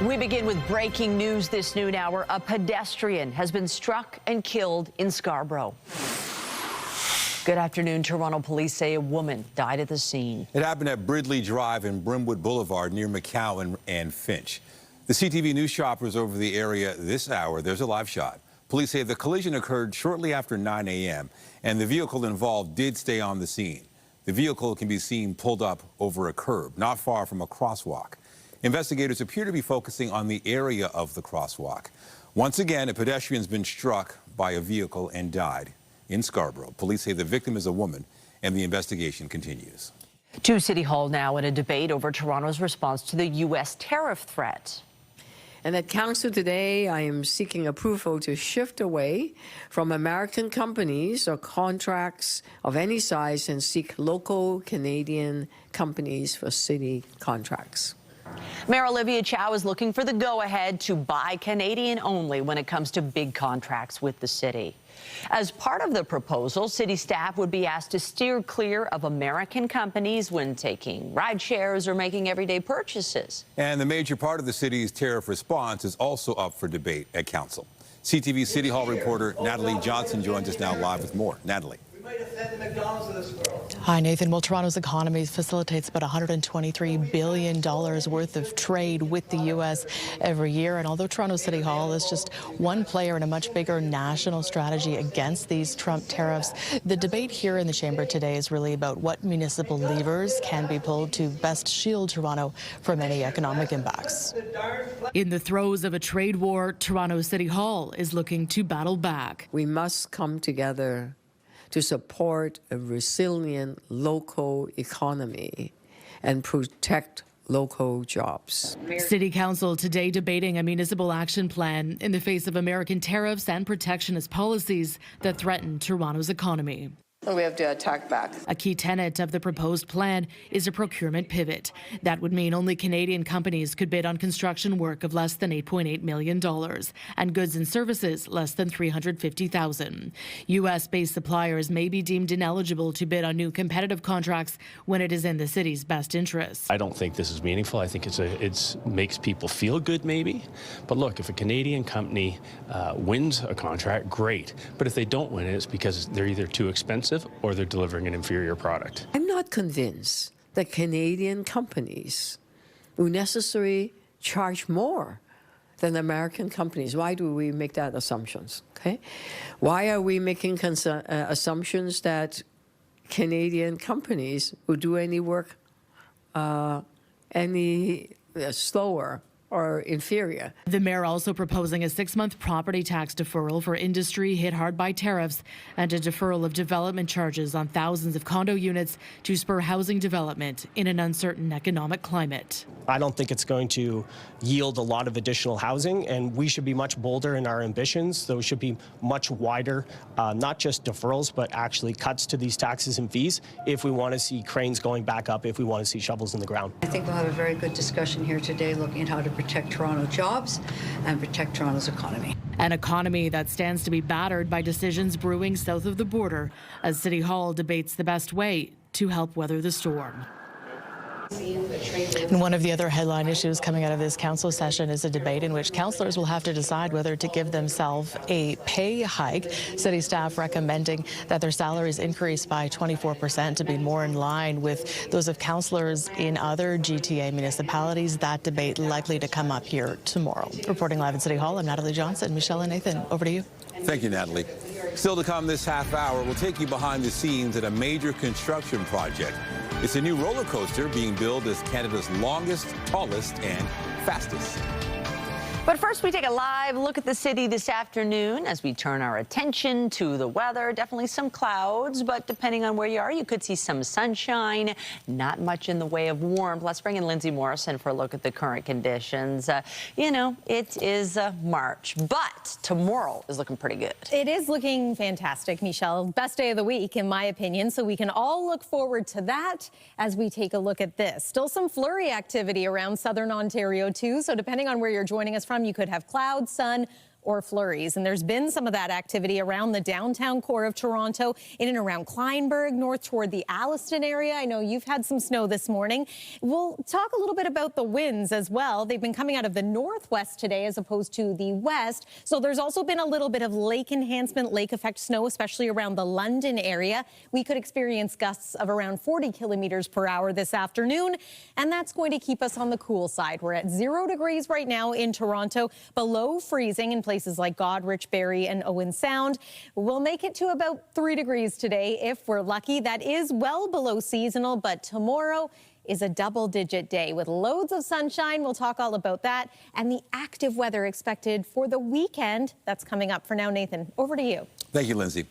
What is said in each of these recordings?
We begin with breaking news this noon hour. A pedestrian has been struck and killed in Scarborough. Good afternoon. Toronto police say a woman died at the scene. It happened at Bridley Drive and Brimwood Boulevard near McCowan and Finch. The CTV News shopper is over the area this hour. There's a live shot. Police say the collision occurred shortly after 9 a.m. and the vehicle involved did stay on the scene. The vehicle can be seen pulled up over a curb, not far from a crosswalk. Investigators appear to be focusing on the area of the crosswalk. Once again, a pedestrian's been struck by a vehicle and died in Scarborough. Police say the victim is a woman and the investigation continues. To City Hall now in a debate over Toronto's response to the U.S. tariff threat. And at Council today, I am seeking approval to shift away from American companies or contracts of any size and seek local Canadian companies for city contracts. Mayor Olivia Chow is looking for the go-ahead to buy Canadian only when it comes to big contracts with the city. As part of the proposal, city staff would be asked to steer clear of American companies when taking ride shares or making everyday purchases. And the major part of the city's tariff response is also up for debate at council. CTV City Hall reporter Natalie Johnson joins us now live with more. Natalie. Hi, Nathan. Well, Toronto's economy facilitates about $123 billion worth of trade with the U.S. every year. And although Toronto City Hall is just one player in a much bigger national strategy against these Trump tariffs, the debate here in the chamber today is really about what municipal levers can be pulled to best shield Toronto from any economic impacts. In the throes of a trade war, Toronto City Hall is looking to battle back. We must come together to support a resilient local economy and protect local jobs. City Council today debating a municipal action plan in the face of American tariffs and protectionist policies that threaten Toronto's economy. We have to attack back. A key tenet of the proposed plan is a procurement pivot. That would mean only Canadian companies could bid on construction work of less than $8.8 million and goods and services less than $350,000. U.S.-based suppliers may be deemed ineligible to bid on new competitive contracts when it is in the city's best interest. I don't think this is meaningful. I think it makes people feel good, maybe. But look, if a Canadian company wins a contract, great. But if they don't win it, it's because they're either too expensive or they're delivering an inferior product. I'm not convinced that Canadian companies will necessarily charge more than American companies. Why do we make that assumptions? Okay, why are we making assumptions that Canadian companies will do any work any slower or inferior? The mayor also proposing a 6-month property tax deferral for industry hit hard by tariffs and a deferral of development charges on thousands of condo units to spur housing development in an uncertain economic climate. I don't think it's going to yield a lot of additional housing, and we should be much bolder in our ambitions. Those should be much wider, not just deferrals, but actually cuts to these taxes and fees if we want to see cranes going back up, if we want to see shovels in the ground. I think we'll have a very good discussion here today looking at how to protect Toronto jobs and protect Toronto's economy. An economy that stands to be battered by decisions brewing south of the border as City Hall debates the best way to help weather the storm. And one of the other headline issues coming out of this council session is a debate in which councillors will have to decide whether to give themselves a pay hike. City staff recommending that their salaries increase by 24% to be more in line with those of councillors in other GTA municipalities. That debate likely to come up here tomorrow. Reporting live at City Hall, I'm Natalie Johnson. Michelle and Nathan, over to you. Thank you, Natalie. Still to come this half hour, we'll take you behind the scenes at a major construction project. It's a new roller coaster being billed as Canada's longest, tallest, and fastest. But first, we take a live look at the city this afternoon as we turn our attention to the weather. Definitely some clouds, but depending on where you are, you could see some sunshine. Not much in the way of warmth. Let's bring in Lindsay Morrison for a look at the current conditions. You know, it is March, but tomorrow is looking pretty good. It is looking fantastic, Michelle. Best day of the week, in my opinion, so we can all look forward to that as we take a look at this. Still some flurry activity around southern Ontario, too, so depending on where you're joining us from, you could have clouds, sun, or flurries. And there's been some of that activity around the downtown core of Toronto, in and around Kleinburg, north toward the Alliston area. I know you've had some snow this morning. We'll talk a little bit about the winds as well. They've been coming out of the northwest today as opposed to the west. So there's also been a little bit of lake enhancement, lake effect snow, especially around the London area. We could experience gusts of around 40 kilometers per hour this afternoon, and that's going to keep us on the cool side. We're at 0 degrees right now in Toronto, below freezing in places like Goderich, Barrie, and Owen Sound. We'll make it to about 3 degrees today if we're lucky. That is well below seasonal, but tomorrow is a double-digit day with loads of sunshine. We'll talk all about that and the active weather expected for the weekend that's coming up. For now, Nathan, over to you. Thank you, Lindsay.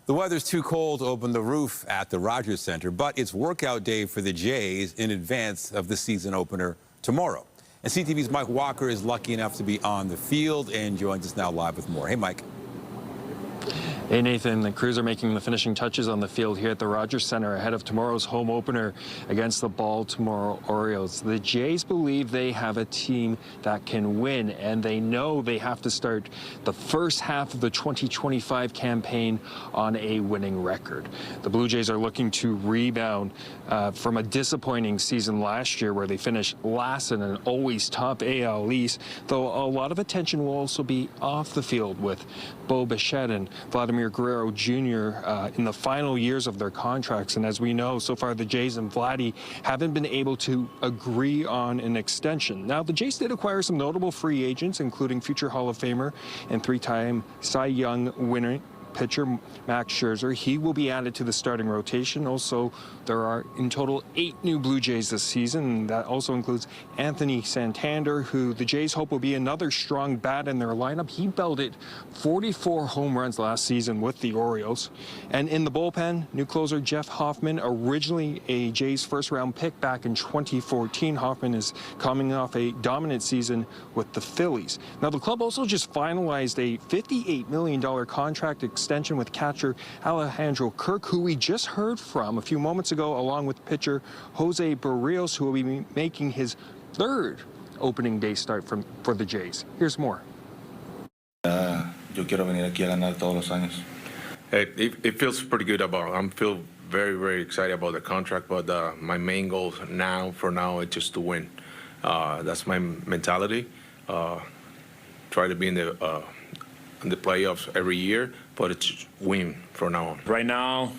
The weather's too cold to open the roof at the Rogers Center, but it's workout day for the Jays in advance of the season opener tomorrow. And CTV's Mike Walker is lucky enough to be on the field and joins us now live with more. Hey, Mike. Hey, Nathan. The crews are making the finishing touches on the field here at the Rogers Center ahead of tomorrow's home opener against the Baltimore Orioles. The Jays believe they have a team that can win, and they know they have to start the first half of the 2025 campaign on a winning record. The Blue Jays are looking to rebound from a disappointing season last year where they finished last in an always tough AL East, though a lot of attention will also be off the field with Bo Bichette and Vladimir Guerrero Jr. In the final years of their contracts. And as we know, so far the Jays and Vladdy haven't been able to agree on an extension. Now, the Jays did acquire some notable free agents, including future Hall of Famer and 3-time Cy Young winner pitcher Max Scherzer. He will be added to the starting rotation. Also, there are in total 8 new Blue Jays this season. That also includes Anthony Santander, who the Jays hope will be another strong bat in their lineup. He belted 44 home runs last season with the Orioles. And in the bullpen, new closer Jeff Hoffman, originally a Jays first-round pick back in 2014. Hoffman is coming off a dominant season with the Phillies. Now, the club also just finalized a $58 million contract extension with catcher Alejandro Kirk, who we just heard from a few moments ago, along with pitcher Jose Barrios, who will be making his 3rd opening day start for the Jays. Here's more. Yo quiero venir aquí a ganar todos los años. It feels pretty good I feel very, very excited about the contract, but my main goal for now is just to win. That's my mentality. Try to be in the playoffs every year, but it's win from now on. Right now,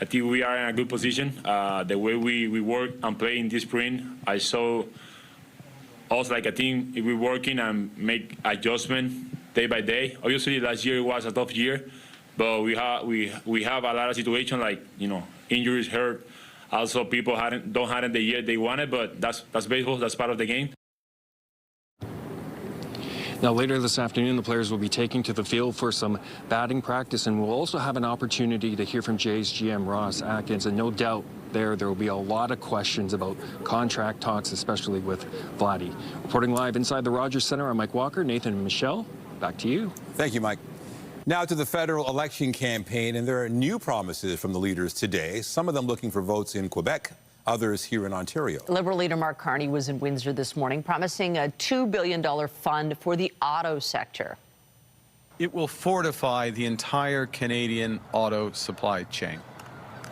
I think we are in a good position. The way we work and play in this spring, I saw us like a team, if we're working and make adjustment day by day. Obviously, last year was a tough year, but we have a lot of situations like, injuries, hurt. Also, people don't have the year they wanted, but that's baseball. That's part of the game. Now, later this afternoon, the players will be taking to the field for some batting practice, and we'll also have an opportunity to hear from Jays GM Ross Atkins. And no doubt there will be a lot of questions about contract talks, especially with Vladdy. Reporting live inside the Rogers Center, I'm Mike Walker. Nathan and Michelle, back to you. Thank you, Mike. Now to the federal election campaign, and there are new promises from the leaders today, some of them looking for votes in Quebec, others here in Ontario. Liberal leader Mark Carney was in Windsor this morning promising a $2 billion fund for the auto sector. It will fortify the entire Canadian auto supply chain,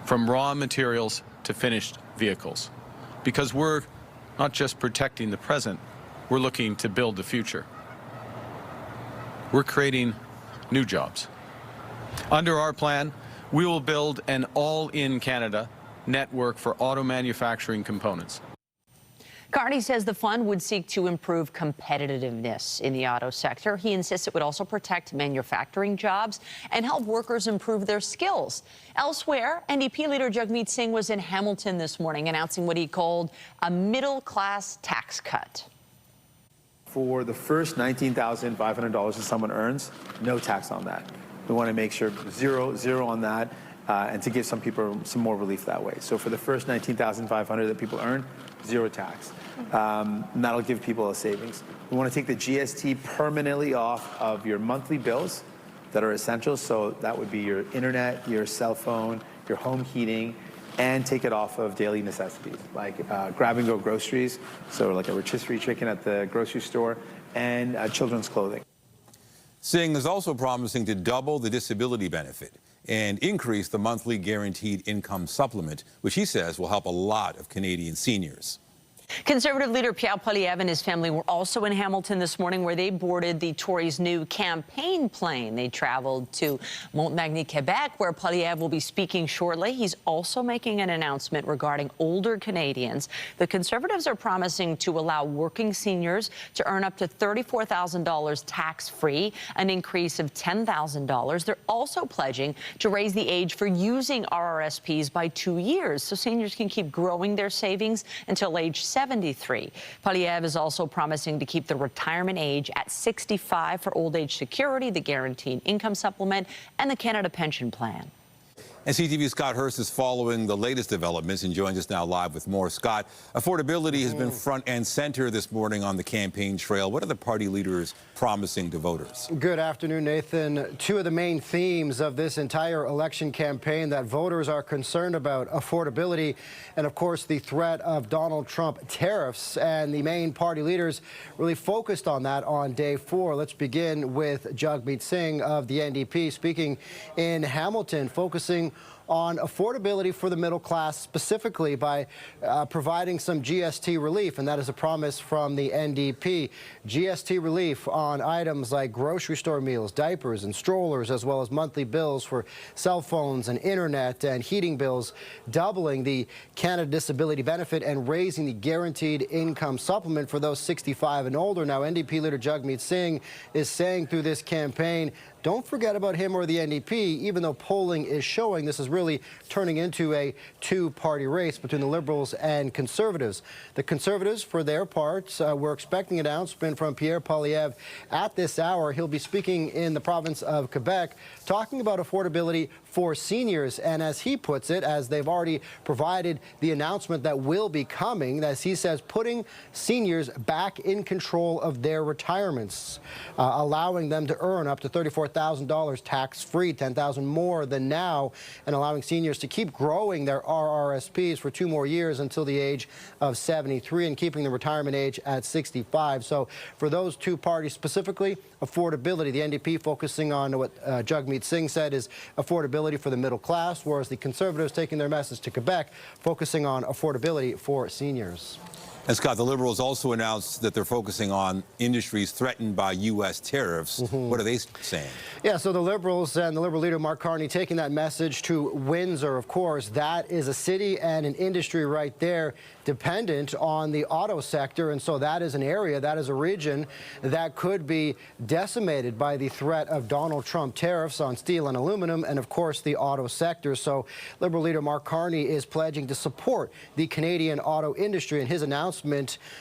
from raw materials to finished vehicles, because we're not just protecting the present, we're looking to build the future. We're creating new jobs. Under our plan, we will build an all-in Canada network for auto manufacturing components. Carney says the fund would seek to improve competitiveness in the auto sector. He insists it would also protect manufacturing jobs and help workers improve their skills. Elsewhere, NDP leader Jagmeet Singh was in Hamilton this morning announcing what he called a middle-class tax cut. For the first $19,500 that someone earns, no tax on that. We want to make sure zero on that. And to give some people some more relief that way. So for the first $19,500 that people earn, zero tax. And that'll give people a savings. We want to take the GST permanently off of your monthly bills that are essential. So that would be your internet, your cell phone, your home heating, and take it off of daily necessities like grab-and-go groceries, so like a rotisserie chicken at the grocery store, and children's clothing. Singh is also promising to double the disability benefit and increase the monthly guaranteed income supplement, which he says will help a lot of Canadian seniors. Conservative leader Pierre Poilievre and his family were also in Hamilton this morning, where they boarded the Tories' new campaign plane. They traveled to Montmagny, Quebec, where Poilievre will be speaking shortly. He's also making an announcement regarding older Canadians. The Conservatives are promising to allow working seniors to earn up to $34,000 tax-free, an increase of $10,000. They're also pledging to raise the age for using RRSPs by 2 years, so seniors can keep growing their savings until age 73. Poilievre is also promising to keep the retirement age at 65 for old age security, the guaranteed income supplement, and the Canada Pension Plan. And CTV's Scott Hurst is following the latest developments and joins us now live with more. Scott, affordability has been front and center this morning on the campaign trail. What are the party leaders promising to voters? Good afternoon, Nathan. Two of the main themes of this entire election campaign that voters are concerned about: affordability and, of course, the threat of Donald Trump tariffs. And the main party leaders really focused on that on day 4. Let's begin with Jagmeet Singh of the NDP speaking in Hamilton, focusing on affordability for the middle class, specifically by providing some GST relief, and that is a promise from the NDP. GST relief on items like grocery store meals, diapers and strollers, as well as monthly bills for cell phones and internet and heating bills, doubling the Canada Disability Benefit and raising the guaranteed income supplement for those 65 and older. Now, NDP leader Jagmeet Singh is saying through this campaign, don't forget about him or the NDP, even though polling is showing this is really turning into a two-party race between the Liberals and Conservatives. The Conservatives, for their part, were expecting an announcement from Pierre Poilievre at this hour. He'll be speaking in the province of Quebec, talking about affordability for seniors. And as he puts it, as they've already provided the announcement that will be coming, as he says, putting seniors back in control of their retirements, allowing them to earn up to $34,000 tax-free, $10,000 more than now, and allowing seniors to keep growing their RRSPs for 2 more years until the age of 73, and keeping the retirement age at 65. So for those two parties specifically, affordability, the NDP focusing on what Jagmeet Singh said is affordability for the middle class, whereas the Conservatives taking their message to Quebec, focusing on affordability for seniors. And Scott, the Liberals also announced that they're focusing on industries threatened by U.S. tariffs. What are they saying? Yeah, so the Liberals and the Liberal leader Mark Carney taking that message to Windsor. Of course, that is a city and an industry right there dependent on the auto sector. And so that is an area, that is a region that could be decimated by the threat of Donald Trump tariffs on steel and aluminum and, of course, the auto sector. So Liberal leader Mark Carney is pledging to support the Canadian auto industry, and his announcement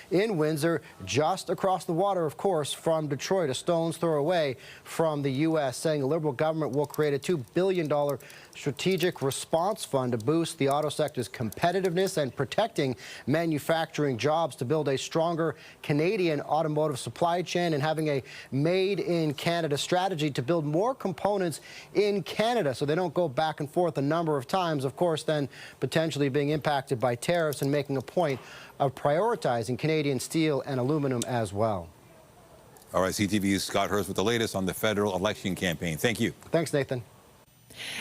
in Windsor, just across the water, of course, from Detroit, a stone's throw away from the U.S., saying the Liberal government will create a $2 billion strategic response fund to boost the auto sector's competitiveness and protecting manufacturing jobs, to build a stronger Canadian automotive supply chain, and having a made in Canada strategy to build more components in Canada so they don't go back and forth a number of times, of course, then potentially being impacted by tariffs, and making a point of prioritizing Canadian steel and aluminum as well. All right, CTV's Scott Hurst with the latest on the federal election campaign. Thank you. Thanks, Nathan.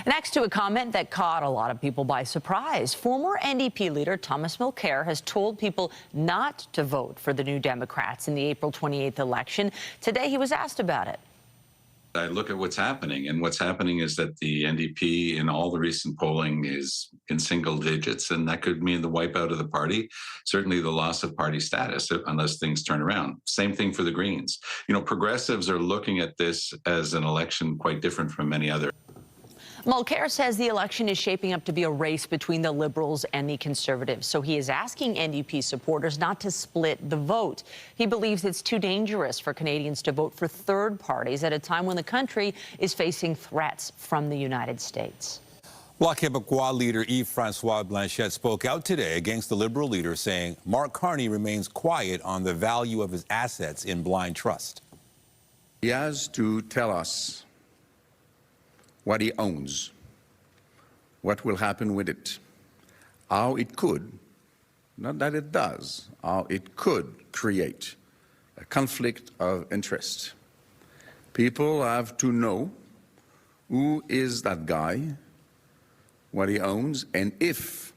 Next, to a comment that caught a lot of people by surprise. Former NDP leader Thomas Mulcair has told people not to vote for the New Democrats in the April 28th election. Today, he was asked about it. I look at what's happening, and what's happening is that the NDP in all the recent polling is in single digits, and that could mean the wipeout of the party, certainly the loss of party status unless things turn around. Same thing for the Greens. You know, progressives are looking at this as an election quite different from many other. Mulcair says the election is shaping up to be a race between the Liberals and the Conservatives, so he is asking NDP supporters not to split the vote. He believes it's too dangerous for Canadians to vote for third parties at a time when the country is facing threats from the United States. Bloc Québécois leader Yves-François Blanchet spoke out today against the Liberal leader, saying Mark Carney remains quiet on the value of his assets in blind trust. He has to tell us what he owns, what will happen with it, how it could, not that it does, how it could create a conflict of interest. People have to know who is that guy, what he owns, and if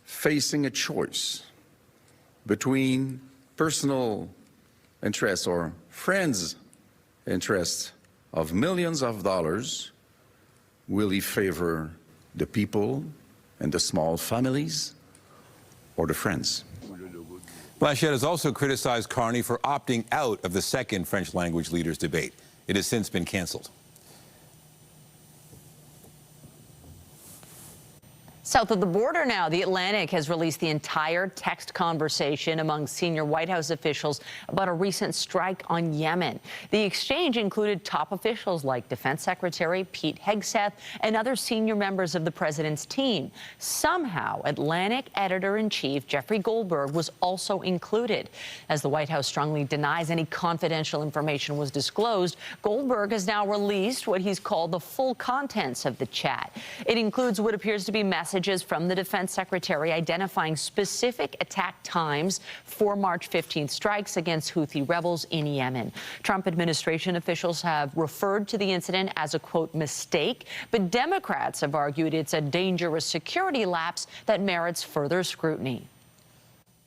facing a choice between personal interests or friends' interests of millions of dollars, will he favor the people and the small families or the friends? Blanchette has also criticized Carney for opting out of the second French language leaders debate. It has since been canceled. South of the border now, The Atlantic has released the entire text conversation among senior White House officials about a recent strike on Yemen. The exchange included top officials like Defense Secretary Pete Hegseth and other senior members of the president's team. Somehow, Atlantic editor-in-chief Jeffrey Goldberg was also included. As the White House strongly denies any confidential information was disclosed, Goldberg has now released what he's called the full contents of the chat. It includes what appears to be messages from the defense secretary identifying specific attack times for March 15th strikes against Houthi rebels in Yemen. Trump administration officials have referred to the incident as a, quote, mistake, but Democrats have argued it's a dangerous security lapse that merits further scrutiny.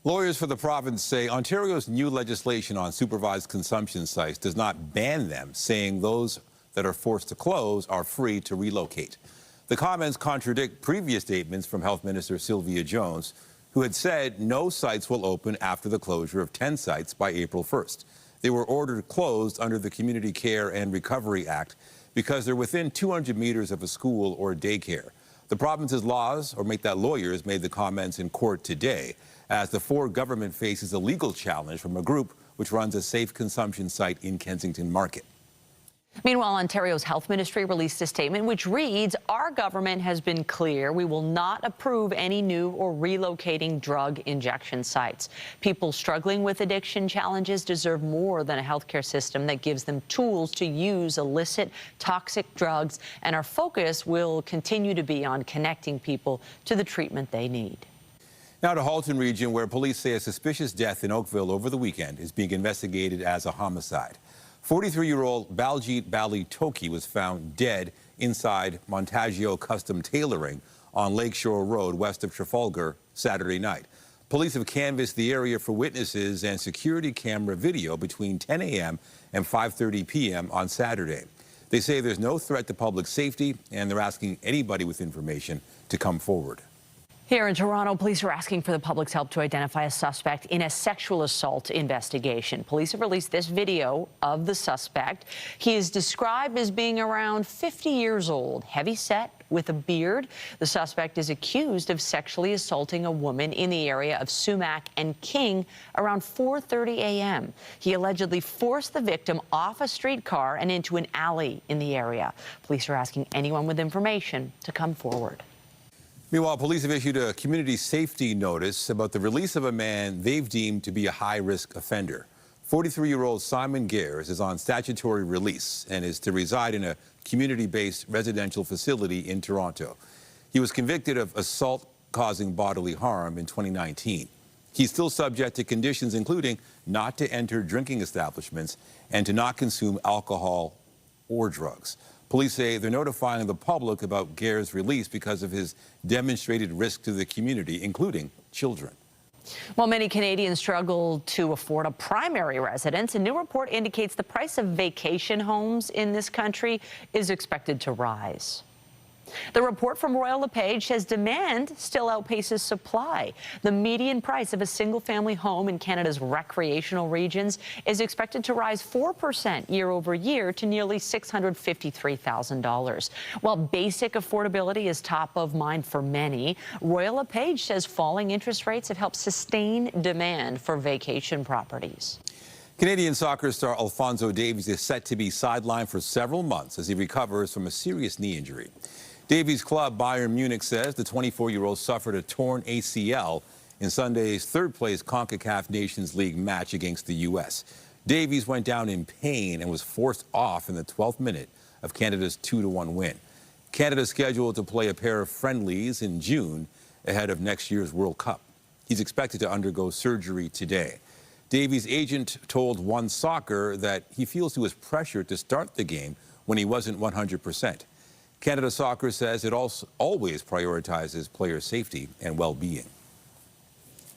Lawyers for the province say Ontario's new legislation on supervised consumption sites does not ban them, saying those that are forced to close are free to relocate. The comments contradict previous statements from Health Minister Sylvia Jones, who had said no sites will open after the closure of 10 sites by April 1st. They were ordered closed under the Community Care and Recovery Act because they're within 200 meters of a school or daycare. The province's lawyers made the comments in court today as the Ford government faces a legal challenge from a group which runs a safe consumption site in Kensington Market. Meanwhile, Ontario's health ministry released a statement which reads, our government has been clear we will not approve any new or relocating drug injection sites. People struggling with addiction challenges deserve more than a healthcare system that gives them tools to use illicit, toxic drugs, and our focus will continue to be on connecting people to the treatment they need. Now to Halton Region, where police say a suspicious death in Oakville over the weekend is being investigated as a homicide. 43-year-old Baljit Bali Toki was found dead inside Montaggio Custom Tailoring on Lakeshore Road west of Trafalgar Saturday night. Police have canvassed the area for witnesses and security camera video between 10 a.m. and 5:30 p.m. on Saturday. They say there's no threat to public safety, and they're asking anybody with information to come forward. Here in Toronto, police are asking for the public's help to identify a suspect in a sexual assault investigation. Police have released this video of the suspect. He is described as being around 50 years old, heavy-set, with a beard. The suspect is accused of sexually assaulting a woman in the area of Sumac and King around 4:30 a.m. He allegedly forced the victim off a streetcar and into an alley in the area. Police are asking anyone with information to come forward. Meanwhile, police have issued a community safety notice about the release of a man they've deemed to be a high-risk offender. 43-year-old Simon Gares is on statutory release and is to reside in a community-based residential facility in Toronto. He was convicted of assault causing bodily harm in 2019. He's still subject to conditions including not to enter drinking establishments and to not consume alcohol or drugs. Police say they're notifying the public about Gare's release because of his demonstrated risk to the community, including children. While many Canadians struggle to afford a primary residence, a new report indicates the price of vacation homes in this country is expected to rise. The report from Royal LePage says demand still outpaces supply. The median price of a single-family home in Canada's recreational regions is expected to rise 4% year over year to nearly $653,000. While basic affordability is top of mind for many, Royal LePage says falling interest rates have helped sustain demand for vacation properties. Canadian soccer star Alphonso Davies is set to be sidelined for several months as he recovers from a serious knee injury. Davies' club, Bayern Munich, says the 24-year-old suffered a torn ACL in Sunday's third-place CONCACAF Nations League match against the U.S. Davies went down in pain and was forced off in the 12th minute of Canada's 2-1 win. Canada's scheduled to play a pair of friendlies in June ahead of next year's World Cup. He's expected to undergo surgery today. Davies' agent told One Soccer that he feels he was pressured to start the game when he wasn't 100%. Canada Soccer says it also always prioritizes player safety and well-being.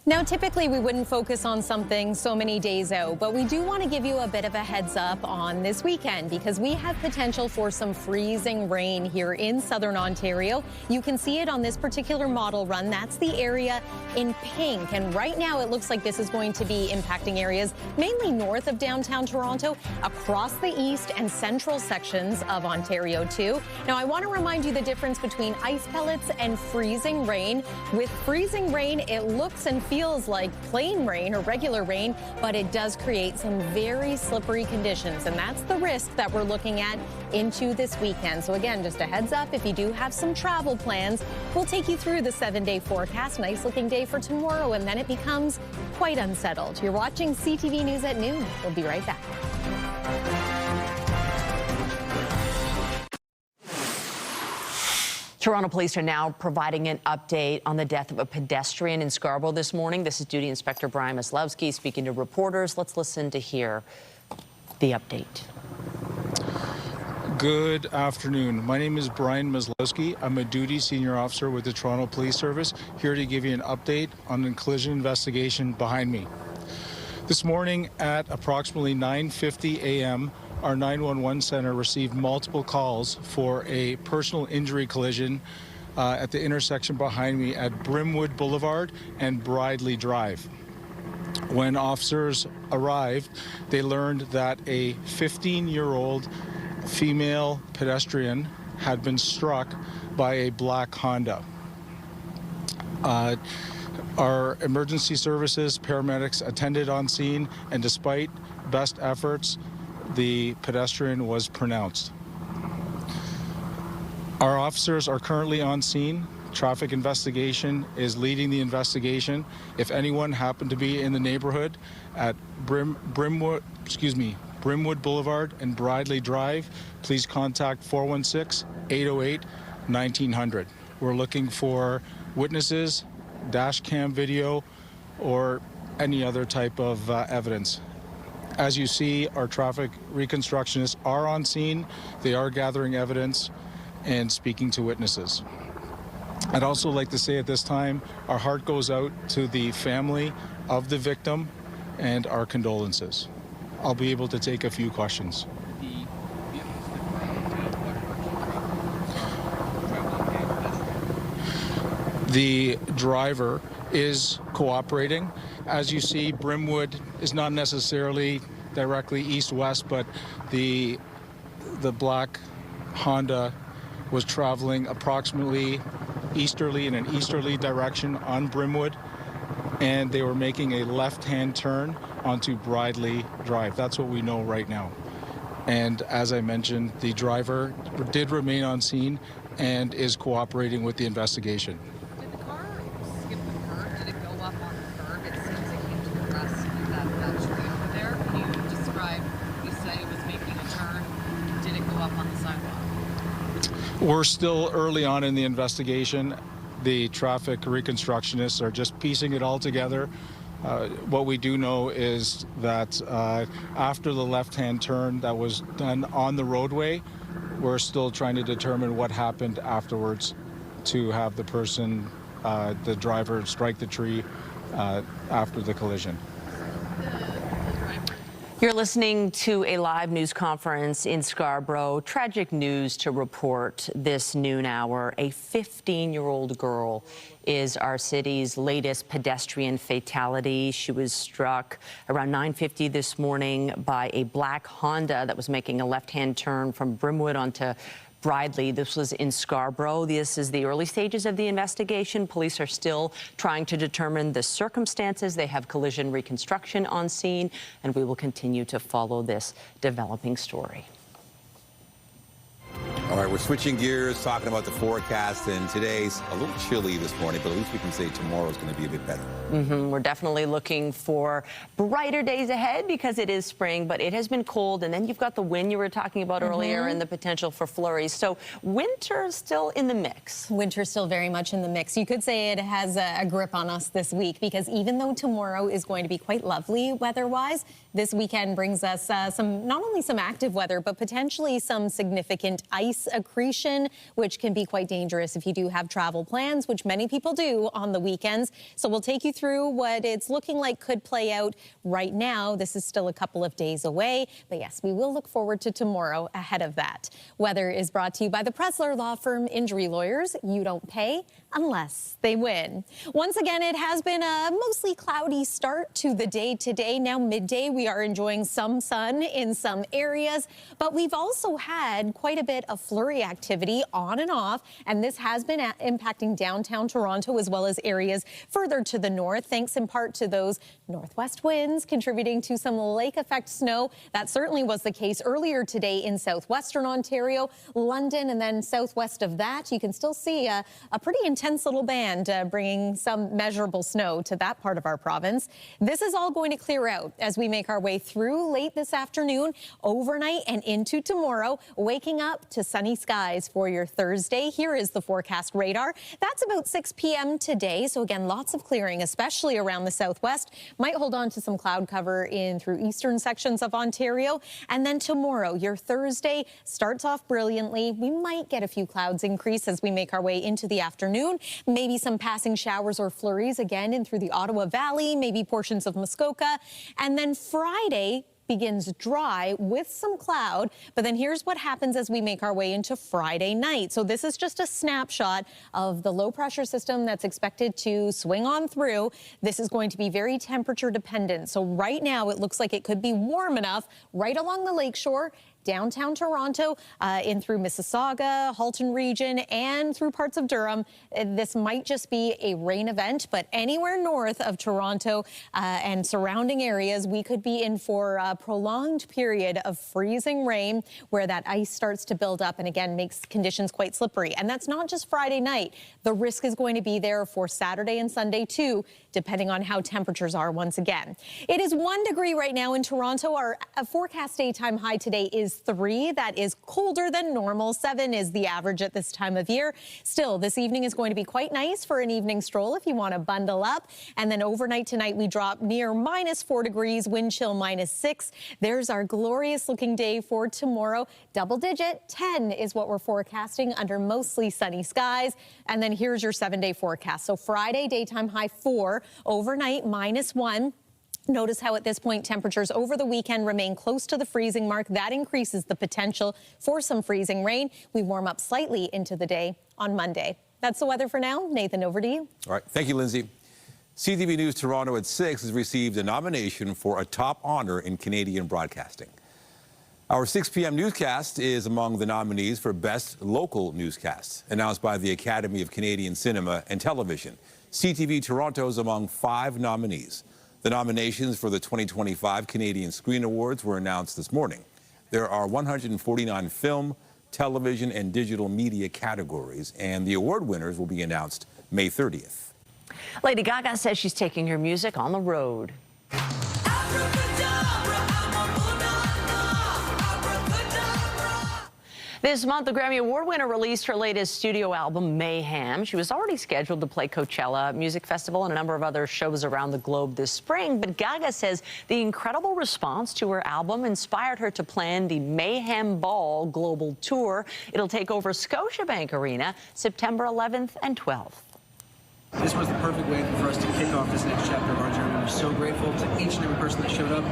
Now, typically we wouldn't focus on something so many days out, but we do want to give you a bit of a heads up on this weekend because we have potential for some freezing rain here in southern Ontario. You can see it on this particular model run. That's the area in pink. And right now it looks like this is going to be impacting areas mainly north of downtown Toronto, across the east and central sections of Ontario too. Now, I want to remind you the difference between ice pellets and freezing rain. With freezing rain, it looks and feels like plain rain or regular rain, but it does create some very slippery conditions, and that's the risk that we're looking at into this weekend. So again, just a heads up, if you do have some travel plans, we'll take you through the 7-day forecast. Nice looking day for tomorrow, and then it becomes quite unsettled. You're watching CTV News at noon. We'll be right back. Toronto police are now providing an update on the death of a pedestrian in Scarborough this morning. This is Duty Inspector Brian Maslowski speaking to reporters. Let's listen to hear the update. Good afternoon. My name is Brian Maslowski. I'm a duty senior officer with the Toronto Police Service, here to give you an update on the collision investigation behind me. This morning at approximately 9:50 a.m., our 911 center received multiple calls for a personal injury collision at the intersection behind me at Brimwood Boulevard and Bridley Drive. When officers arrived, they learned that a 15-year-old female pedestrian had been struck by a black Honda. Our emergency services, paramedics attended on scene, and despite best efforts, the pedestrian was pronounced. Our officers are currently on scene. Traffic investigation is leading the investigation. If anyone happened to be in the neighborhood at Brimwood Boulevard and Bridley Drive, please contact 416-808-1900. We're looking for witnesses, dash cam video, or any other type of evidence. As you see, our traffic reconstructionists are on scene. They are gathering evidence and speaking to witnesses. I'd also like to say at this time, our heart goes out to the family of the victim and our condolences. I'll be able to take a few questions. The driver is cooperating. As you see, Brimwood is not necessarily directly east-west, but the black Honda was traveling approximately easterly in an easterly direction on Brimwood, and they were making a left-hand turn onto Bridley Drive. That's what we know right now. And as I mentioned, the driver did remain on scene and is cooperating with the investigation. Did the car skip the curb? Did it go up on the curb? It seems it came to the rest of that tree over there. Can you describe, you said it was making a turn. Did it go up on the sidewalk? We're still early on in the investigation. The traffic reconstructionists are just piecing it all together. What we do know is that after the left-hand turn that was done on the roadway, we're still trying to determine what happened afterwards to have the person, the driver, strike the tree after the collision. You're listening to a live news conference in Scarborough. Tragic news to report this noon hour. A 15-year-old girl is our city's latest pedestrian fatality. She was struck around 9:50 this morning by a black Honda that was making a left-hand turn from Brimwood onto Bridley. This was in Scarborough. This is the early stages of the investigation. Police are still trying to determine the circumstances. They have collision reconstruction on scene, and we will continue to follow this developing story. All right, we're switching gears, talking about the forecast, and today's a little chilly this morning, but at least we can say tomorrow's going to be a bit better. We're definitely looking for brighter days ahead because it is spring, but it has been cold, and then you've got the wind you were talking about earlier and the potential for flurries. So winter's still in the mix. Winter's still very much in the mix. You could say it has a grip on us this week because even though tomorrow is going to be quite lovely weather-wise, this weekend brings us not only some active weather, but potentially some significant ice accretion, which can be quite dangerous if you do have travel plans, which many people do on the weekends. So we'll take you through what it's looking like could play out right now. This is still a couple of days away, but yes, we will look forward to tomorrow ahead of that. Weather is brought to you by the Pressler Law Firm Injury Lawyers. You don't pay unless they win. Once again, it has been a mostly cloudy start to the day today. Now midday, we are enjoying some sun in some areas, but we've also had quite a bit of flurry activity on and off, and this has been impacting downtown Toronto as well as areas further to the north, thanks in part to those northwest winds contributing to some lake effect snow. That certainly was the case earlier today in southwestern Ontario, London, and then southwest of that. You can still see a pretty intense little band bringing some measurable snow to that part of our province. This is all going to clear out as we make our way through late this afternoon, overnight, and into tomorrow, waking up to sunny skies for your Thursday. Here is the forecast radar. That's about 6 p.m. today. So again, lots of clearing, especially around the southwest. Might hold on to some cloud cover in through eastern sections of Ontario. And then tomorrow, your Thursday, starts off brilliantly. We might get a few clouds increase as we make our way into the afternoon. Maybe some passing showers or flurries again in through the Ottawa Valley, maybe portions of Muskoka. And then Friday begins dry with some cloud, but then here's what happens as we make our way into Friday night. So this is just a snapshot of the low pressure system that's expected to swing on through. This is going to be very temperature dependent. So right now it looks like it could be warm enough right along the lakeshore, downtown Toronto, in through Mississauga, Halton region, and through parts of Durham. This might just be a rain event, but anywhere north of Toronto and surrounding areas, we could be in for a prolonged period of freezing rain where that ice starts to build up and again makes conditions quite slippery. And that's not just Friday night. The risk is going to be there for Saturday and Sunday too, depending on how temperatures are once again. It is 1 degree right now in Toronto. Our forecast daytime high today is 3. That is colder than normal. 7 is the average at this time of year. Still, this evening is going to be quite nice for an evening stroll if you want to bundle up. And then overnight tonight, we drop near -4 degrees, wind chill -6. There's our glorious looking day for tomorrow. Double digit 10 is what we're forecasting under mostly sunny skies. And then here's your 7-day forecast. So Friday, daytime high 4, overnight -1. Notice how at this point temperatures over the weekend remain close to the freezing mark. That increases the potential for some freezing rain. We warm up slightly into the day on Monday. That's the weather for now. Nathan, over to you. All right. Thank you, Lindsay. CTV News Toronto at 6 has received a nomination for a top honor in Canadian broadcasting. Our 6 p.m. newscast is among the nominees for Best Local Newscast, announced by the Academy of Canadian Cinema and Television. CTV Toronto is among 5 nominees. The nominations for the 2025 Canadian Screen Awards were announced this morning. There are 149 film, television, and digital media categories, and the award winners will be announced May 30th. Lady Gaga says she's taking her music on the road. This month, the Grammy Award winner released her latest studio album, Mayhem. She was already scheduled to play Coachella Music Festival and a number of other shows around the globe this spring, but Gaga says the incredible response to her album inspired her to plan the Mayhem Ball Global Tour. It'll take over Scotiabank Arena September 11th and 12th. This was the perfect way for us to kick off this next chapter of our journey. We're so grateful to each and every person that showed up.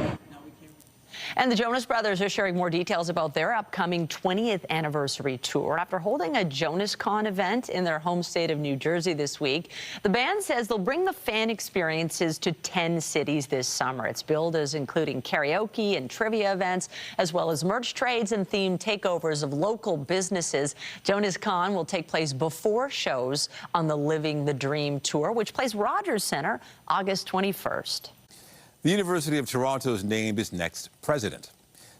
And the Jonas Brothers are sharing more details about their upcoming 20th anniversary tour. After holding a JonasCon event in their home state of New Jersey this week, the band says they'll bring the fan experiences to 10 cities this summer. It's billed as including karaoke and trivia events, as well as merch trades and themed takeovers of local businesses. JonasCon will take place before shows on the Living the Dream tour, which plays Rogers Centre August 21st. The University of Toronto has named its next president.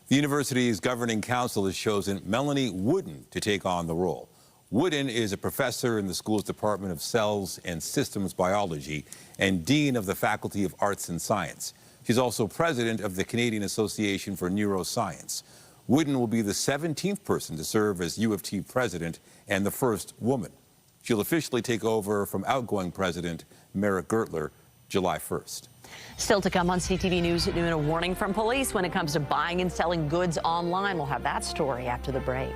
The university's governing council has chosen Melanie Wooden to take on the role. Wooden is a professor in the school's Department of Cells and Systems Biology and Dean of the Faculty of Arts and Science. She's also president of the Canadian Association for Neuroscience. Wooden will be the 17th person to serve as U of T president and the first woman. She'll officially take over from outgoing president Merrick Gertler July 1st. Still to come on CTV News at noon, a warning from police when it comes to buying and selling goods online. We'll have that story after the break.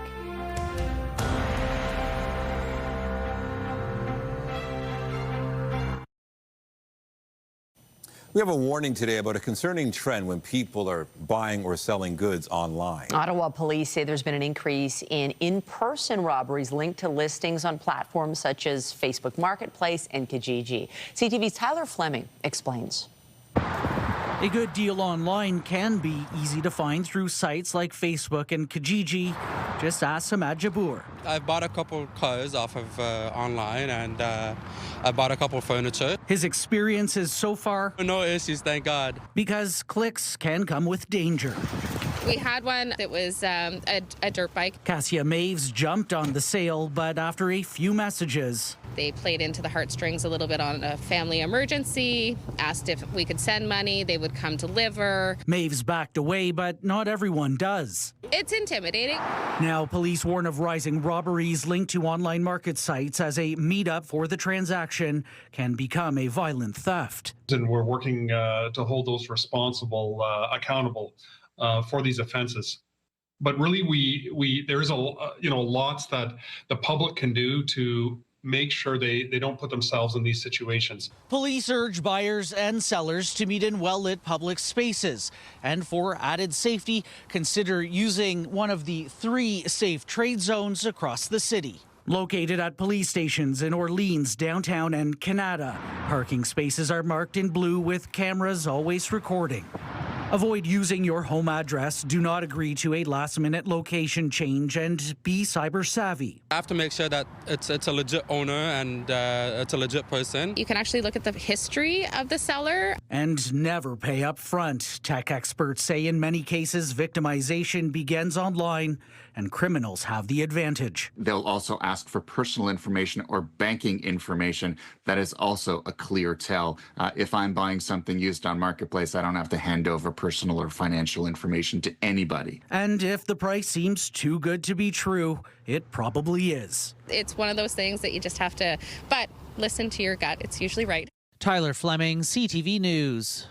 We have a warning today about a concerning trend when people are buying or selling goods online. Ottawa police say there's been an increase in in-person robberies linked to listings on platforms such as Facebook Marketplace and Kijiji. CTV's Tyler Fleming explains. A good deal online can be easy to find through sites like Facebook and Kijiji. Just ask Samad Jabour. I've bought a couple clothes off of online, and I bought a couple furniture. His experiences so far? No issues, thank God. Because clicks can come with danger. We had one that was a dirt bike. Cassia Maves jumped on the sale, but after a few messages, they played into the heartstrings a little bit on a family emergency, asked if we could send money, they would come deliver. Maves backed away, but not everyone does. It's intimidating. Now, police warn of rising robberies linked to online market sites as a meetup for the transaction can become a violent theft. And we're working to hold those responsible accountable for these offenses. But really, there's lots that the public can do to make sure they don't put themselves in these situations. Police urge buyers and sellers to meet in well-lit public spaces. And for added safety, consider using one of the 3 safe trade zones across the city. Located at police stations in Orleans, downtown, and Canada, parking spaces are marked in blue with cameras always recording. Avoid using your home address, do not agree to a last-minute location change, and be cyber savvy. I have to make sure that it's a legit owner and it's a legit person. You can actually look at the history of the seller. And never pay up front. Tech experts say in many cases, victimization begins online and criminals have the advantage. They'll also ask for personal information or banking information. That is also a clear tell. If I'm buying something used on Marketplace, I don't have to hand over personal or financial information to anybody. And if the price seems too good to be true, it probably is. It's one of those things that you just have to, but listen to your gut. It's usually right. Tyler Fleming, CTV News.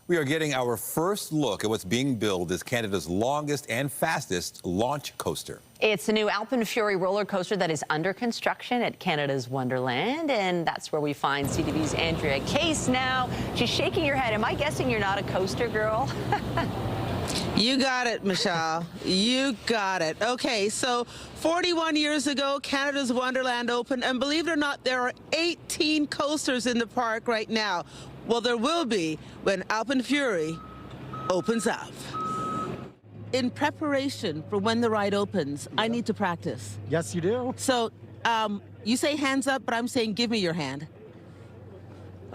We are getting our first look at what's being billed as Canada's longest and fastest launch coaster. It's the new AlpenFury roller coaster that is under construction at Canada's Wonderland, and that's where we find CTV's Andrea Case now. She's shaking her head. Am I guessing you're not a coaster girl? You got it, Michelle. You got it. Okay, so 41 years ago, Canada's Wonderland opened, and believe it or not, there are 18 coasters in the park right now. Well, there will be when AlpenFury opens up. In preparation for when the ride opens, I need to practice. Yes, you do. So you say hands up, but I'm saying give me your hand.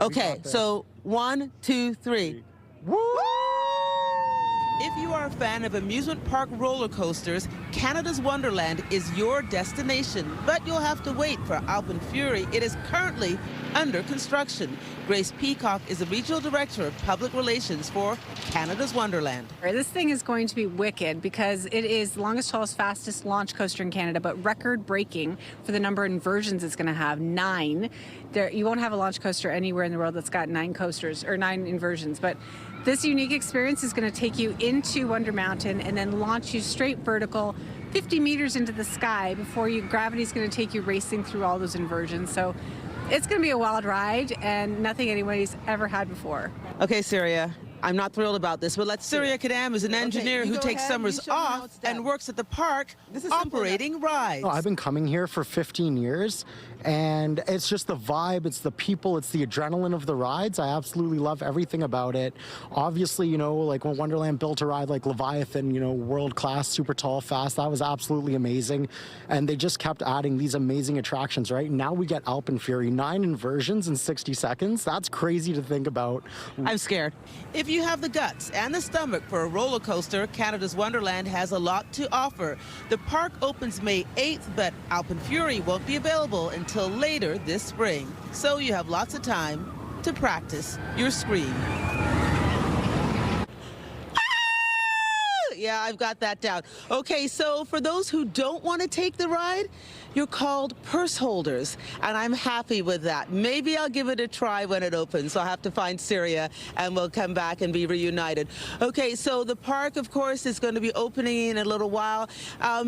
Okay, so 1, 2, 3. Woo! If you are a fan of amusement park roller coasters, Canada's Wonderland is your destination, but you'll have to wait for AlpenFury. It is currently under construction. Grace Peacock is the Regional Director of Public Relations for Canada's Wonderland. This thing is going to be wicked because it is the longest, tallest, fastest launch coaster in Canada, but record-breaking for the number of inversions it's going to have, 9. You won't have a launch coaster anywhere in the world that's got 9 coasters or 9 inversions, but this unique experience is going to take you into Wonder Mountain and then launch you straight vertical 50 meters into the sky before gravity's going to take you racing through all those inversions. So it's going to be a wild ride and nothing anybody's ever had before. Okay, Syria, I'm not thrilled about this, but Syria Kadam is an engineer who takes summers off and works at the park operating rides. I've been coming here for 15 years, and it's just the vibe, it's the people, it's the adrenaline of the rides. I absolutely love everything about it. Obviously, like when Wonderland built a ride like Leviathan, world class, super tall, fast, that was absolutely amazing. And they just kept adding these amazing attractions, right? Now we get AlpenFury, 9 inversions in 60 seconds. That's crazy to think about. I'm scared. If you have the guts and the stomach for a roller coaster, Canada's Wonderland has a lot to offer. The park opens May 8th, but AlpenFury won't be available until later this spring. So you have lots of time to practice your scream. Yeah, I've got that down. Okay, so for those who don't want to take the ride, you're called purse holders, and I'm happy with that. Maybe I'll give it a try when it opens. I'll have to find Syria, and we'll come back and be reunited. Okay, so the park, of course, is going to be opening in a little while.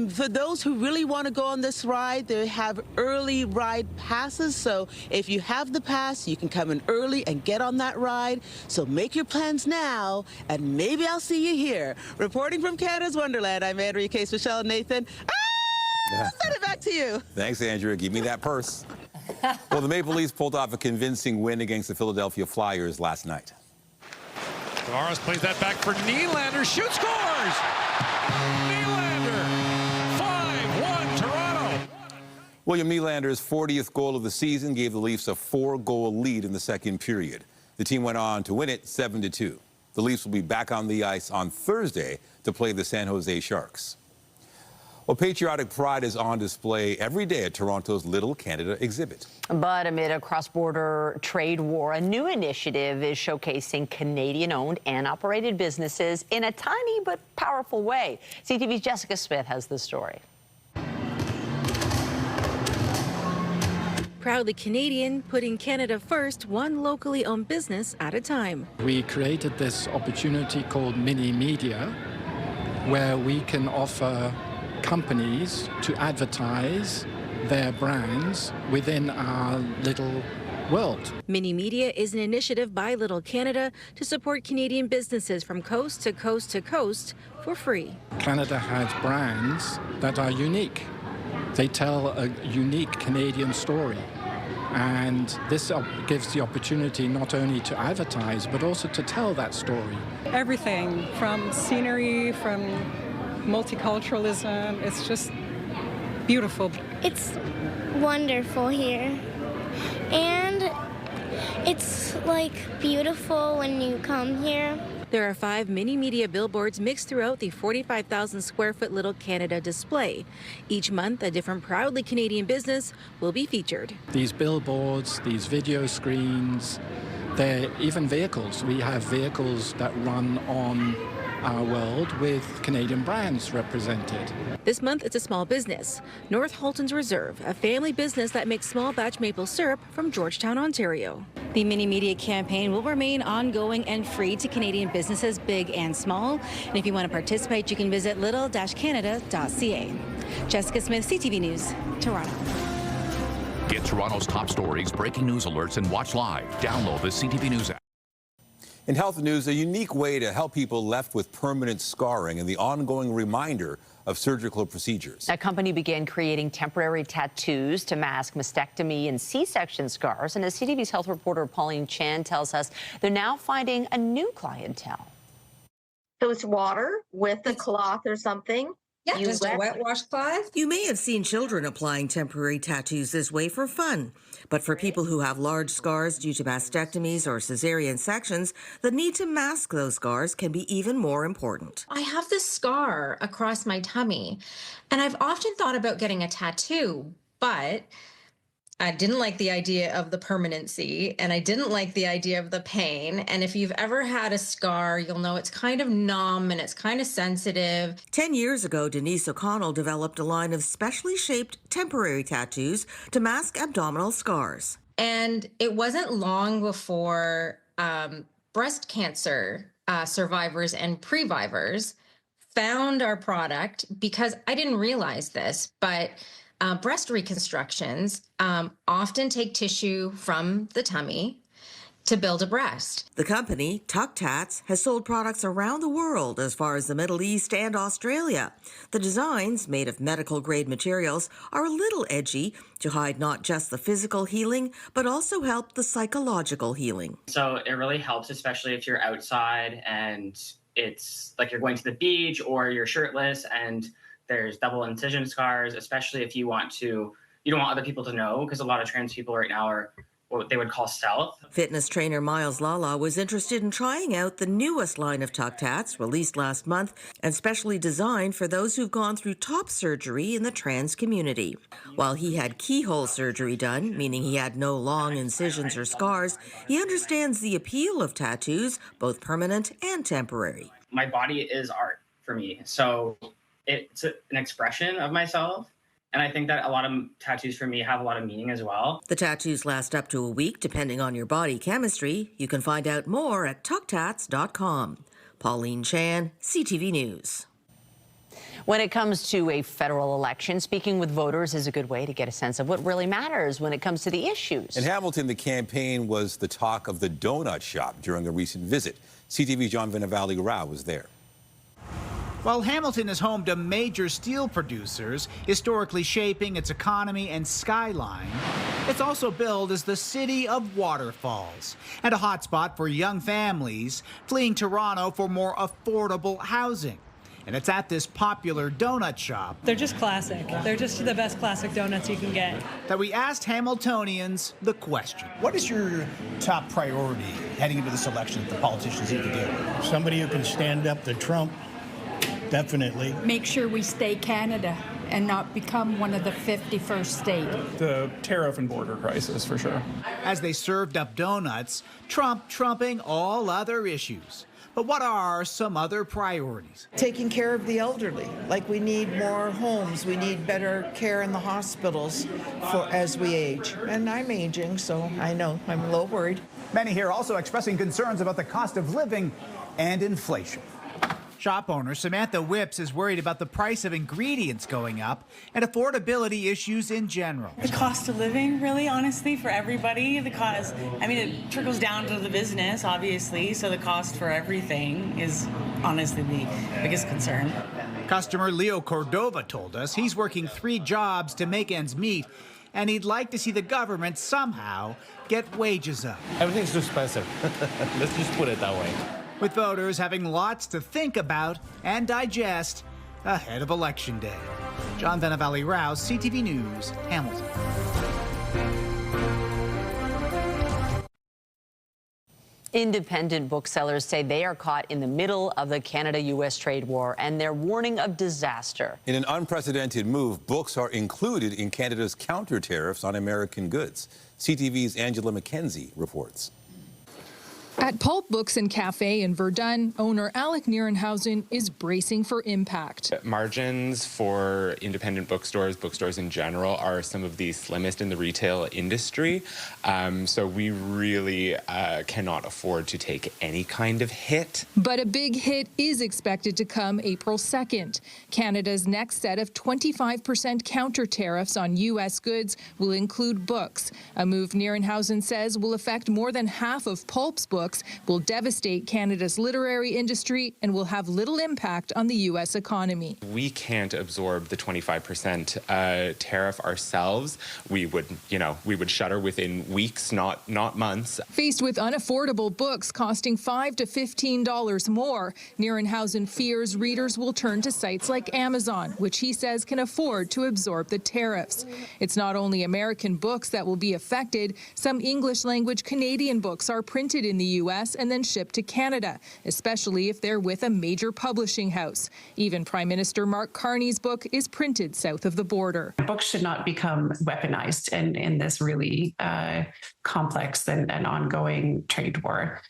For those who really want to go on this ride, they have early ride passes, so if you have the pass, you can come in early and get on that ride. So make your plans now, and maybe I'll see you here. Reporting from Canada's Wonderland, I'm Andrea Case, Michelle Nathan. Send it back to you. Thanks, Andrea. Give me that purse. Well, the Maple Leafs pulled off a convincing win against the Philadelphia Flyers last night. Tavares plays that back for Nylander. Shoots, scores! Nylander, 5-1 Toronto. William Nylander's 40th goal of the season gave the Leafs a 4-goal lead in the second period. The team went on to win it 7-2. The Leafs will be back on the ice on Thursday to play the San Jose Sharks. Well, patriotic pride is on display every day at Toronto's Little Canada exhibit. But amid a cross-border trade war, a new initiative is showcasing Canadian-owned and operated businesses in a tiny but powerful way. CTV's Jessica Smith has the story. Proudly Canadian, putting Canada first, one locally owned business at a time. We created this opportunity called Mini Media, where we can offer companies to advertise their brands within our little world. Mini Media is an initiative by Little Canada to support Canadian businesses from coast to coast to coast for free. Canada has brands that are unique. They tell a unique Canadian story. And this gives the opportunity not only to advertise, but also to tell that story. Everything from scenery, from multiculturalism, it's just beautiful. It's wonderful here. And it's like beautiful when you come here. There are 5 Mini Media billboards mixed throughout the 45,000 square foot Little Canada display. Each month, a different proudly Canadian business will be featured. These billboards, these video screens, they're even vehicles. We have vehicles that run on our world with Canadian brands represented. This month, it's a small business, North Halton's Reserve, a family business that makes small batch maple syrup from Georgetown, Ontario. The Mini Media campaign will remain ongoing and free to Canadian businesses big and small. And if you want to participate, you can visit little-canada.ca. Jessica Smith, CTV News, Toronto. Get Toronto's top stories, breaking news alerts, and watch live. Download the CTV News app. In health news, a unique way to help people left with permanent scarring and the ongoing reminder of surgical procedures. A company began creating temporary tattoos to mask mastectomy and C-section scars. And as CTV's health reporter Pauline Chan tells us, they're now finding a new clientele. So it's water with a cloth or something. Yeah, just a wet washcloth. You may have seen children applying temporary tattoos this way for fun. But for people who have large scars due to mastectomies or cesarean sections, the need to mask those scars can be even more important. I have this scar across my tummy, and I've often thought about getting a tattoo, but I didn't like the idea of the permanency, and I didn't like the idea of the pain. And if you've ever had a scar, you'll know it's kind of numb and it's kind of sensitive. 10 years ago, Denise O'Connell developed a line of specially shaped temporary tattoos to mask abdominal scars. And it wasn't long before breast cancer survivors and previvors found our product, because I didn't realize this, but breast reconstructions often take tissue from the tummy to build a breast. The company, Tuck Tats, has sold products around the world as far as the Middle East and Australia. The designs, made of medical-grade materials, are a little edgy to hide not just the physical healing, but also help the psychological healing. So it really helps, especially if you're outside and it's like you're going to the beach or you're shirtless and there's double incision scars, especially if you don't want other people to know, because a lot of trans people right now are what they would call stealth. Fitness trainer Miles Lala was interested in trying out the newest line of tuck tats released last month and specially designed for those who've gone through top surgery in the trans community. While he had keyhole surgery done, meaning he had no long incisions or scars, he understands the appeal of tattoos, both permanent and temporary. My body is art for me, so it's an expression of myself. And I think that a lot of tattoos for me have a lot of meaning as well. The tattoos last up to a week, depending on your body chemistry. You can find out more at tucktats.com. Pauline Chan, CTV News. When it comes to a federal election, speaking with voters is a good way to get a sense of what really matters when it comes to the issues. In Hamilton, the campaign was the talk of the donut shop during a recent visit. CTV's John Vinavalley-Rao was there. While Hamilton is home to major steel producers, historically shaping its economy and skyline, it's also billed as the city of waterfalls and a hotspot for young families fleeing Toronto for more affordable housing. And it's at this popular donut shop. They're just classic. They're just the best classic donuts you can get. That we asked Hamiltonians the question. What is your top priority heading into this election that the politicians need to do? Somebody who can stand up to Trump. Definitely. Make sure we stay Canada and not become one of the 51st state. The tariff and border crisis, for sure. As they served up donuts, Trump trumping all other issues. But what are some other priorities? Taking care of the elderly. Like, we need more homes. We need better care in the hospitals as we age. And I'm aging, so I know I'm a little worried. Many here also expressing concerns about the cost of living and inflation. Shop owner Samantha Whips is worried about the price of ingredients going up and affordability issues in general. The cost of living, really, honestly, for everybody. The cost, I mean, it trickles down to the business, obviously, so the cost for everything is honestly the biggest concern. Customer Leo Cordova told us he's working 3 jobs to make ends meet, and he'd like to see the government somehow get wages up. Everything's too expensive. Let's just put it that way. With voters having lots to think about and digest ahead of Election Day. John Vinavalley-Rao, CTV News, Hamilton. Independent booksellers say they are caught in the middle of the Canada-U.S. trade war, and they're warning of disaster. In an unprecedented move, books are included in Canada's counter tariffs on American goods. CTV's Angela McKenzie reports. At Pulp Books and Cafe in Verdun, owner Alec Nierenhausen is bracing for impact. Margins for independent bookstores in general, are some of the slimmest in the retail industry. So we really cannot afford to take any kind of hit. But a big hit is expected to come April 2nd. Canada's next set of 25% counter tariffs on U.S. goods will include books, a move Nierenhausen says will affect more than half of Pulp's books, will devastate Canada's literary industry, and will have little impact on the U.S. economy. We can't absorb the 25% tariff ourselves. We would shutter within weeks, not months. Faced with unaffordable books costing $5 to $15 more, Nierenhausen fears readers will turn to sites like Amazon, which he says can afford to absorb the tariffs. It's not only American books that will be affected. Some English-language Canadian books are printed in the U.S. and then shipped to Canada, especially if they're with a major publishing house. Even Prime Minister Mark Carney's book is printed south of the border. Books should not become weaponized in this really complex and ongoing trade war.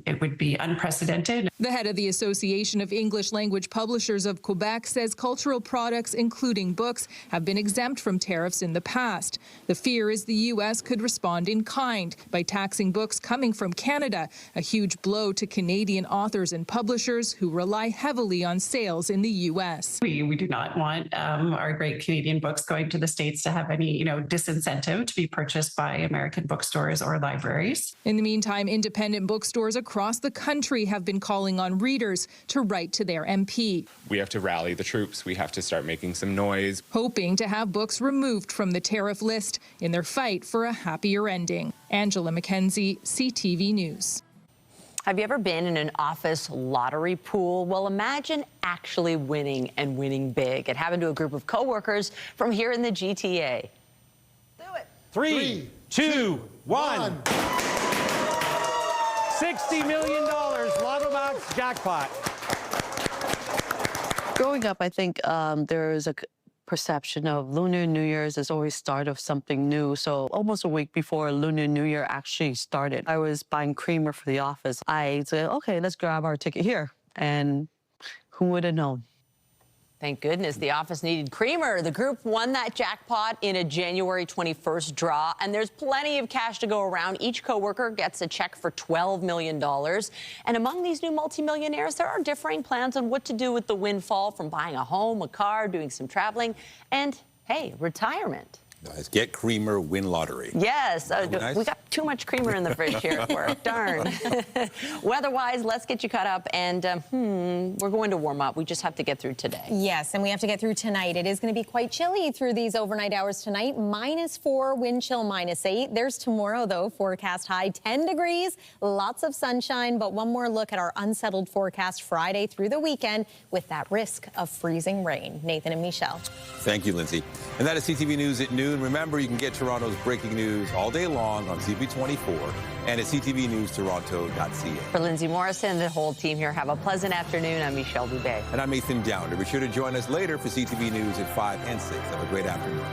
It would be unprecedented. The head of the Association of English Language Publishers of Quebec says cultural products, including books, have been exempt from tariffs in the past. The fear is the U.S. could respond in kind by taxing books coming from Canada, a huge blow to Canadian authors and publishers who rely heavily on sales in the U.S. We do not want our great Canadian books going to the States to have any, disincentive to be purchased by American bookstores or libraries. In the meantime, independent bookstores across the country have been calling on readers to write to their MP. We have to rally the troops. We have to start making some noise. Hoping to have books removed from the tariff list in their fight for a happier ending. Angela McKenzie, CTV News. Have you ever been in an office lottery pool? Well, imagine actually winning and winning big. It happened to a group of coworkers from here in the GTA. Three, 2, 1. $60 million, Lotto Box jackpot. Growing up, I think there is a perception of Lunar New Year's is always start of something new. So almost a week before Lunar New Year actually started, I was buying creamer for the office. I said, okay, let's grab our ticket here. And who would have known? Thank goodness the office needed creamer. The group won that jackpot in a January 21st draw, and there's plenty of cash to go around. Each coworker gets a check for $12 million. And among these new multimillionaires, there are differing plans on what to do with the windfall, from buying a home, a car, doing some traveling, and, hey, retirement. Nice. Get creamer, win lottery. Yes. Nice. We got too much creamer in the fridge here at work. Darn. Weather-wise, let's get you caught up. And we're going to warm up. We just have to get through today. Yes, and we have to get through tonight. It is going to be quite chilly through these overnight hours tonight. -4, wind chill -8. There's tomorrow, though. Forecast high 10 degrees. Lots of sunshine. But one more look at our unsettled forecast Friday through the weekend with that risk of freezing rain. Nathan and Michelle. Thank you, Lindsay. And that is CTV News at noon. Remember, you can get Toronto's breaking news all day long on CP24 and at ctvnewstoronto.ca. For Lindsay Morrison and the whole team here, have a pleasant afternoon. I'm Michelle Dubé. And I'm Ethan Downer. Be sure to join us later for CTV News at 5 and 6. Have a great afternoon.